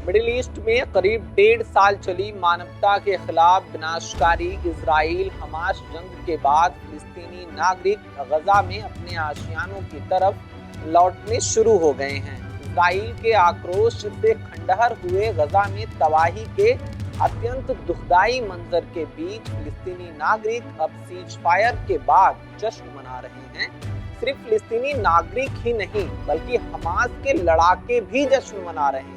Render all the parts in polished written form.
Middle east में करीब 1.5 साल चली मानवता के खिलाफ विनाशकारी इजराइल हमास जंग के बाद फिलिस्तीनी नागरिक गजा में अपने आशियानों की तरफ लौटने शुरू हो गए हैं। इजराइल के आक्रोश से खंडहर हुए गजा में तबाही के अत्यंत दुखदाई मंजर के बीच फिलिस्तीनी नागरिक अब सीज फायर के बाद जश्न मना रहे हैं। सिर्फ फिलिस्तीनी नागरिक ही नहीं बल्कि हमास के लड़ाके भी जश्न मना रहे हैं।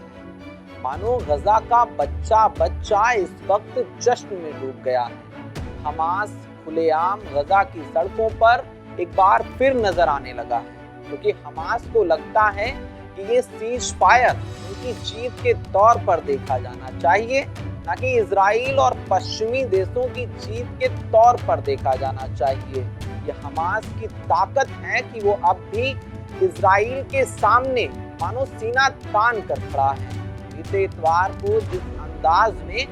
मानो गजा का बच्चा बच्चा इस वक्त जश्न में डूब गया है। हमास खुलेआम गजा की सड़कों पर एक बार फिर नजर आने लगा है, क्योंकि हमास को लगता है कि ये सीज फायर उनकी जीत के तौर पर देखा जाना चाहिए, न कि इजराइल और पश्चिमी देशों की जीत के तौर पर देखा जाना चाहिए। यह हमास की ताकत है कि वो अब भी इजराइल के सामने मानो सीना तान कर खड़ा है। बीते इतवार को जिस अंदाज में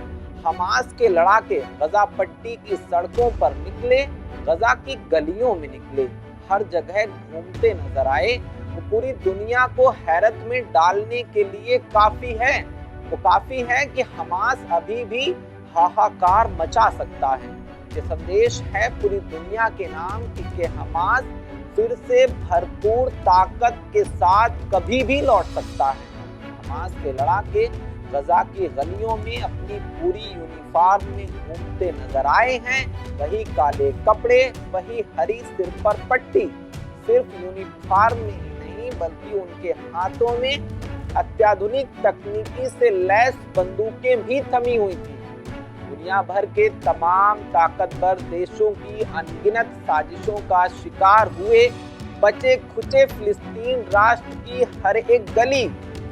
हमास के लड़ाके गजा पट्टी की सड़कों पर निकले, गजा की गलियों में निकले, हर जगह घूमते नजर आए, वो पूरी दुनिया को हैरत में डालने के लिए काफी है। वो काफी है कि हमास अभी भी हाहाकार मचा सकता है। ये संदेश है पूरी दुनिया के नाम कि हमास फिर से भरपूर ताकत के साथ कभी भी लौट सकता है। हमास के लड़ाके गजा की गलियों में अपनी पूरी यूनिफॉर्म में घूमते नजर आए हैं। वही काले कपड़े, वही हरी सिर पर पट्टी। सिर्फ यूनिफॉर्म में ही नहीं बल्कि उनके हाथों में अत्याधुनिक तकनीकी से लैस बंदूकें भी थमी हुई थी। दुनिया भर के तमाम ताकतवर देशों की अनगिनत साजिशों का शिकार हुए बचे खुचे फिलिस्तीन राष्ट्र की हर एक गली,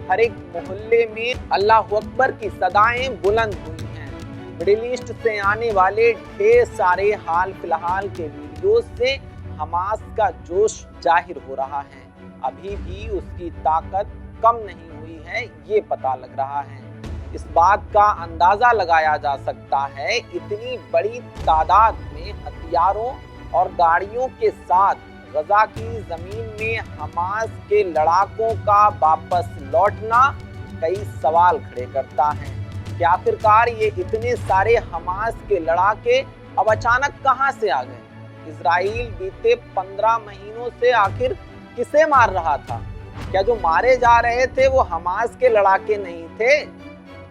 हर एक मोहल्ले में अल्लाह अकबर की सदाएं बुलंद हुई हैं। मिडिल ईस्ट से आने वाले ढेर सारे हाल फिलहाल के वीडियोस से हमास का जोश जाहिर हो रहा है। अभी भी उसकी ताकत कम नहीं हुई है, ये पता लग रहा है। इस बात का अंदाजा लगाया जा सकता है इतनी बड़ी तादाद में हथियारों और गाड़ियों के साथ गजा की जमीन में हमास के लड़ाकों का वापस लौटना कई सवाल खड़े करता है कि आखिरकार ये इतने सारे हमास के लड़ाके अब अचानक कहां से आ गए। इजराइल बीते 15 महीनों से आखिर किसे मार रहा था? क्या जो मारे जा रहे थे वो हमास के लड़ाके नहीं थे?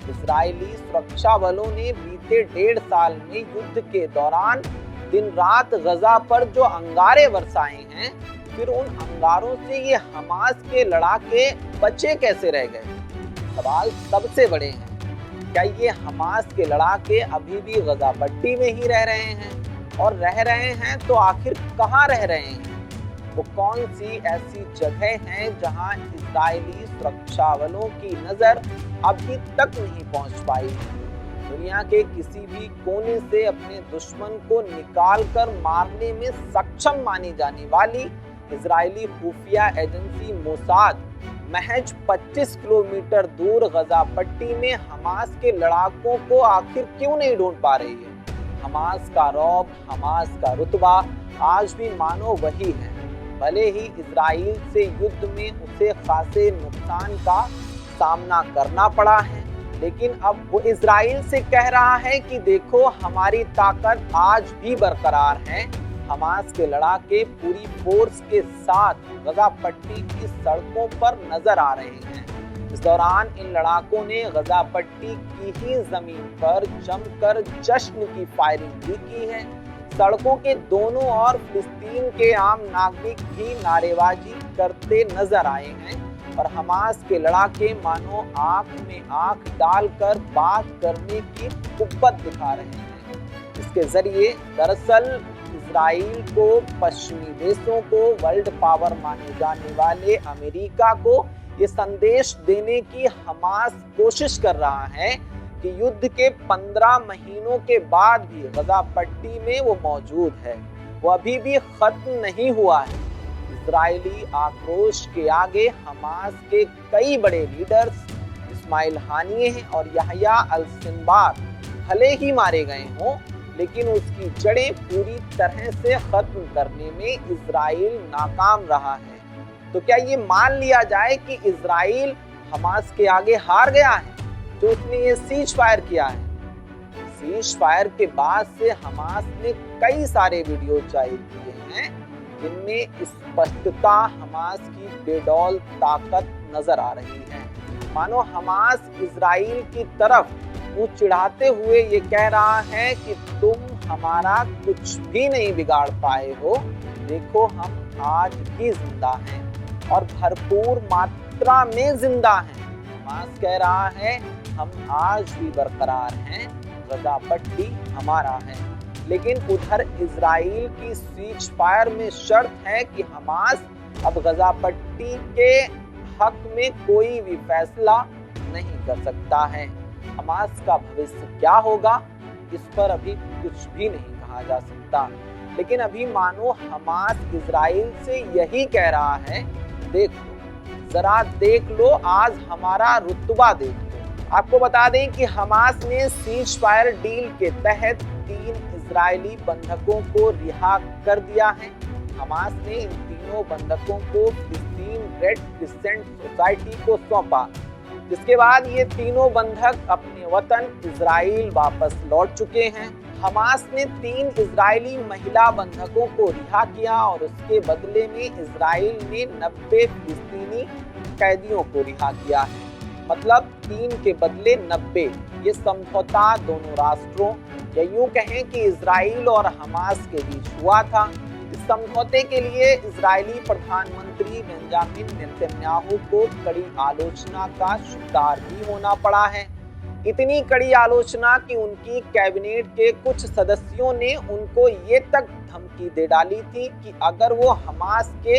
इजरायली सुरक्षा बलों ने बीते 1.5 साल में युद्ध के दौरान दिन रात गजा पर जो अंगारे बरसाए हैं, फिर उन अंगारों से ये हमास के लड़ाके बचे कैसे रह गए? सवाल सबसे बड़े हैं। क्या ये हमास के लड़ाके अभी भी गजा पट्टी में ही रह रहे हैं? और रह रहे हैं तो आखिर कहाँ रह रहे हैं? वो कौन सी ऐसी जगह हैं जहां इजरायली सुरक्षा बलों की नजर अभी तक नहीं पहुंच पाई? दुनिया के किसी भी कोने से अपने दुश्मन को निकालकर मारने में सक्षम मानी जाने वाली इजरायली खुफिया एजेंसी मोसाद महज 25 किलोमीटर दूर गजा पट्टी में हमास के लड़ाकों को आखिर क्यों नहीं ढूंढ पा रही है? हमास का रौब, हमास का रुतबा आज भी मानो वही है। भले ही इजराइल से युद्ध में उसे खासे नुकसान का सामना करना पड़ा है, लेकिन अब वो इजराइल से कह रहा है कि देखो हमारी ताकत आज भी बरकरार है। हमास के लड़ाके पूरी फोर्स के साथ गजा पट्टी की सड़कों पर नजर आ रहे हैं। इस दौरान इन लड़ाकों ने गजा पट्टी की ही जमीन पर जमकर जश्न की फायरिंग भी की है। सड़कों के दोनों ओर फिलिस्तीन के आम नागरिक भी नारेबाजी करते नजर आए हैं और हमास के लड़ाके मानो आंख में आंख डालकर बात करने की कुव्वत दिखा रहे हैं। इसके जरिए दरअसल इजराइल को, पश्चिमी देशों को, वर्ल्ड पावर माने जाने वाले अमेरिका को ये संदेश देने की हमास कोशिश कर रहा है कि युद्ध के 15 महीनों के बाद भी गजा पट्टी में वो मौजूद है, वो अभी भी खत्म नहीं हुआ है। इजरायली आक्रोश के आगे हमास के कई बड़े लीडर्स इस्माइल हानिये और याह्या अल-सिनवार भले ही मारे गए हों, लेकिन उसकी जड़ें पूरी तरह से खत्म करने में इजराइल नाकाम रहा है। तो क्या ये मान लिया जाए कि इजराइल हमास के आगे हार गया है? जो उसने ये सीज फायर किया है। सीज फायर के बाद से हमास ने कई सारे वीडियो जारी किए हैं जिनमें स्पष्टता हमास की बेडौल ताकत नजर आ रही है। मानो हमास इजराइल की तरफ मुंह चिढ़ाते हुए ये कह रहा है कि तुम हमारा कुछ भी नहीं बिगाड़ पाए हो, देखो हम आज भी जिंदा हैं और भरपूर मात्रा में जिंदा हैं। हमास कह रहा है हम आज भी बरकरार हैं, गजा पट्टी हमारा है। लेकिन उधर इजराइल की सीज फायर में शर्त है कि हमास अब गजा पट्टी के हक में कोई भी फैसला नहीं कर सकता है। हमास का भविष्य क्या होगा इस पर अभी कुछ भी नहीं कहा जा सकता। लेकिन अभी मानो हमास इजराइल से यही कह रहा है, देख लो, जरा देख लो, आज हमारा रुतबा देख लो। आपको बता दें कि हमास ने सीज फायर डील के तहत 3 इजरायली बंधकों को रिहा कर दिया है। हमास ने इन तीनों बंधकों को फिलिस्तीन रेड क्रिसेंट सोसाइटी को सौंपा, जिसके बाद ये तीनों बंधक अपने वतन इजराइल वापस लौट चुके हैं। हमास ने 3 इजरायली महिला बंधकों को रिहा किया और उसके बदले में इजराइल ने 90 फिलिस्तीनी कैदियों को रिहा किया है। मतलब 3 के बदले 90। ये समझौता दोनों राष्ट्रों या यूं कहें कि इजराइल और हमास के बीच हुआ था। इस समझौते के लिए इजरायली प्रधानमंत्री बेंजामिन नेतन्याहू को कड़ी आलोचना का शिकार भी होना पड़ा है। इतनी कड़ी आलोचना कि उनकी कैबिनेट के कुछ सदस्यों ने उनको ये तक धमकी दे डाली थी कि अगर वो हमास के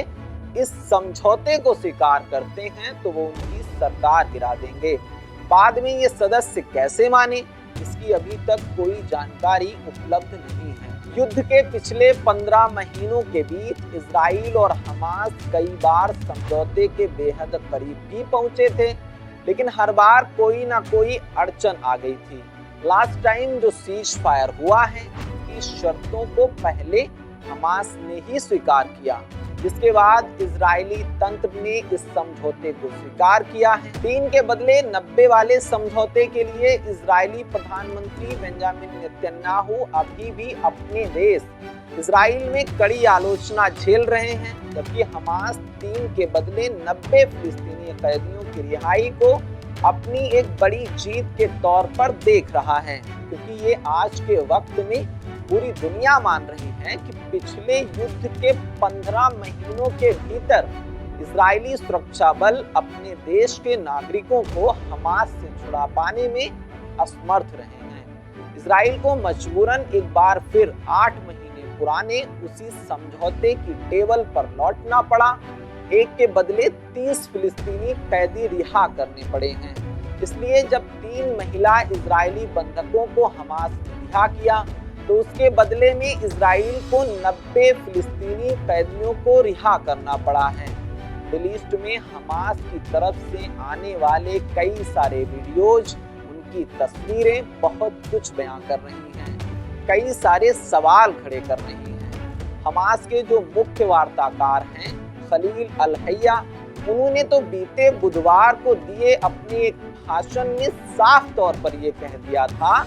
इस समझौते को स्वीकार करते हैं तो वो उनकी सरकार गिरा देंगे। बाद में ये सदस्य कैसे माने, इसकी अभी तक कोई जानकारी उपलब्ध नहीं है। युद्ध के पिछले 15 महीनों के बीच इजराइल और हमास कई बार समझौते के बेहद करीब भी पहुंचे थे, लेकिन हर बार कोई ना कोई अड़चन आ गई थी। लास्ट टाइम जो सीज फायर हुआ है, इसकी शर्तों को पहले हमास ने ही स्वीकार किया, जिसके बाद इजरायली तंत्र ने इस समझौते को स्वीकार किया है। 3 के बदले 90 वाले समझौते के लिए इजरायली प्रधानमंत्री बेंजामिन नेतन्याहू अभी भी अपने देश इजराइल में कड़ी आलोचना झेल रहे हैं, जबकि हमास 3 के बदले 90 फिलिस्तीनी कैदियों की रिहाई को अपनी एक बड़ी जीत के तौर पर देख रहा है, क्योंकि ये आज के वक्त में पूरी दुनिया मान रही है कि पिछले युद्ध के 15 महीनों के भीतर इजरायली सुरक्षा बल अपने देश के नागरिकों को हमास से छुड़ा पाने में असमर्थ रहे हैं। इजराइल को मजबूरन एक बार फिर 8 महीने पुराने उसी समझौते की टेबल पर लौटना पड़ा। एक के बदले 30 फिलिस्तीनी कैदी रिहा करने पड़े हैं। इसलिए जब 3 महिला इजरायली बंधकों को हमास ने रिहा किया तो उसके बदले में इजराइल को 90 फिलिस्तीनी कैदियों को रिहा करना पड़ा है। लिस्ट में हमास की तरफ से आने वाले कई सारे वीडियोज, उनकी तस्वीरें बहुत कुछ बयां कर रही हैं, कई सारे सवाल खड़े कर रही हैं। हमास के जो मुख्य वार्ताकार हैं खलील अल-हैया, उन्होंने तो बीते बुधवार को दिए अपने एक भाषण में साफ तौर पर यह कह दिया था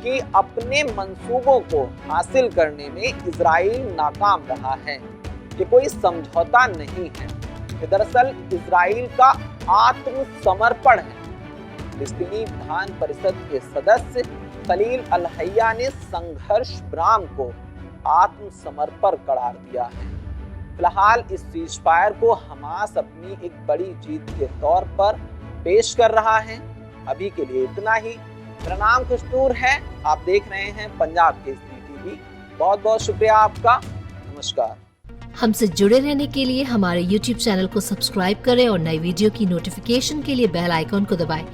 कि अपने मंसूबों को हासिल करने में इजराइल नाकाम रहा है। ये कोई समझौता नहीं है, ये दरअसल इजराइल का आत्मसमर्पण है। फिलिस्तीनी विधान परिषद के सदस्य खलील अल-हैया ने संघर्ष विराम को आत्मसमर्पण करार दिया है। फिलहाल इस सीज फायर को हमास अपनी एक बड़ी जीत के तौर पर पेश कर रहा है। अभी के लिए इतना ही। मेरा नाम खुशनूर है, आप देख रहे हैं पंजाब केसरी टीवी। बहुत बहुत शुक्रिया आपका। नमस्कार। हमसे जुड़े रहने के लिए हमारे YouTube चैनल को सब्सक्राइब करें और नई वीडियो की नोटिफिकेशन के लिए बेल आइकॉन को दबाएं।